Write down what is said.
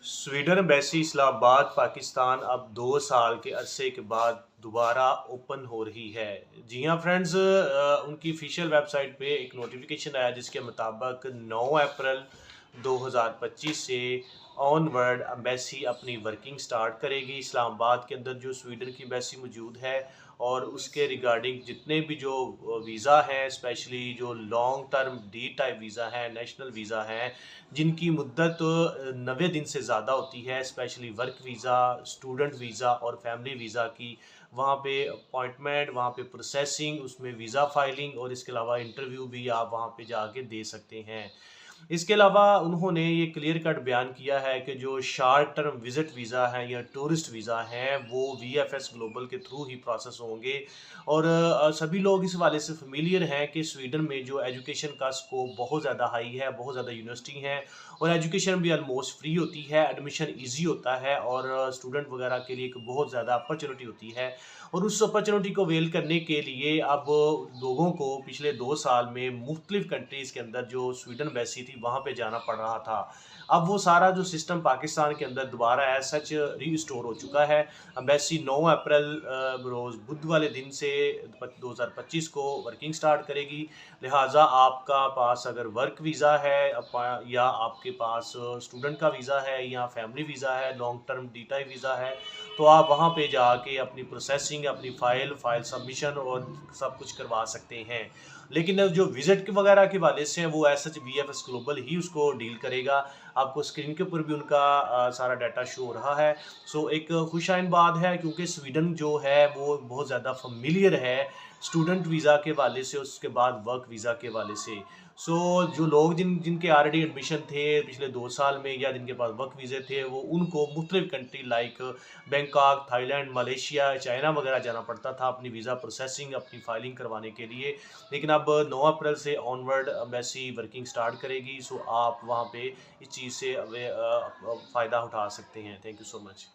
Sweden embassy Islamabad Pakistan अब 2 साल के अरसे के बाद दोबारा ओपन हो रही है। जी हाँ फ्रेंड्स, उनकी ऑफिशियल वेबसाइट पे एक नोटिफिकेशन आया जिसके मुताबिक 9 अप्रैल 2025 से ऑनवर्ड एम्बेसी अपनी वर्किंग स्टार्ट करेगी। इस्लामाबाद के अंदर जो स्वीडन की एम्बेसी मौजूद है और उसके रिगार्डिंग जितने भी जो वीज़ा हैं, स्पेशली जो long term D type visa है, नेशनल वीज़ा हैं, जिनकी मुद्दत 90 दिन से ज़्यादा होती है, specially work visa, student visa और फैमिली वीज़ा की, वहाँ पे अपॉइंटमेंट, वहाँ पे प्रोसेसिंग, उसमें वीज़ा फाइलिंग और इसके अलावा इंटरव्यू भी आप वहाँ पे जाके दे सकते हैं। इसके अलावा उन्होंने ये क्लियर कट बयान किया है कि जो शॉर्ट टर्म विजिट वीज़ा है या टूरिस्ट वीज़ा हैं वो वीएफएस ग्लोबल के थ्रू ही प्रोसेस होंगे। और सभी लोग इस हवाले से फेमिलियर हैं कि स्वीडन में जो एजुकेशन का स्कोप बहुत ज़्यादा हाई है, बहुत ज़्यादा यूनिवर्सिटी हैं और एजुकेशन भी ऑलमोस्ट फ्री होती है, एडमिशन ईजी होता है और स्टूडेंट वगैरह के लिए एक बहुत ज़्यादा अपॉर्चुनिटी होती है। और उस अपॉर्चुनिटी को वेल करने के लिए अब लोगों को पिछले 2 साल में मुख्तलिफ कंट्रीज़ के अंदर जो स्वीडन एम्बेसी थी वहाँ पे जाना पड़ रहा था। अब वो सारा जो सिस्टम पाकिस्तान के अंदर दोबारा एज सच रीस्टोर हो चुका है। एम्बेसी 9 अप्रैल रोज़ बुध वाले दिन से 2025 को वर्किंग स्टार्ट करेगी। लिहाजा आपका पास अगर वर्क वीज़ा है या आपके पास स्टूडेंट का वीज़ा है या फैमिली वीज़ा है, long term D type visa है, तो आप वहाँ पे जाके अपनी प्रोसेसिंग, अपनी फ़ाइल सबमिशन और सब कुछ करवा सकते हैं। लेकिन जो विज़िट के वगैरह के हवाले से है वो एज़ सच वीएफएस ग्लोबल ही उसको डील करेगा। आपको स्क्रीन के ऊपर भी उनका सारा डाटा शो हो रहा है। सो एक खुशाइन बात है क्योंकि स्वीडन जो है वो बहुत ज़्यादा फ़ेमिलियर है स्टूडेंट वीज़ा के हवाले से, उसके बाद वर्क वीज़ा के हवाले से। सो जो लोग जिनके ऑलरेडी एडमिशन थे पिछले 2 साल में या जिनके पास वर्क वीज़े थे वो उनको मुख्तलिफ country like Bangkok, Thailand, Malaysia, China वगैरह जाना पड़ता था अपनी वीज़ा प्रोसेसिंग, अपनी फाइलिंग करवाने के लिए। लेकिन अब 9 अप्रैल से ऑनवर्ड एम्बेसी वर्किंग स्टार्ट करेगी। सो आप वहाँ पे इस चीज़ से फ़ायदा उठा सकते हैं। Thank you so much.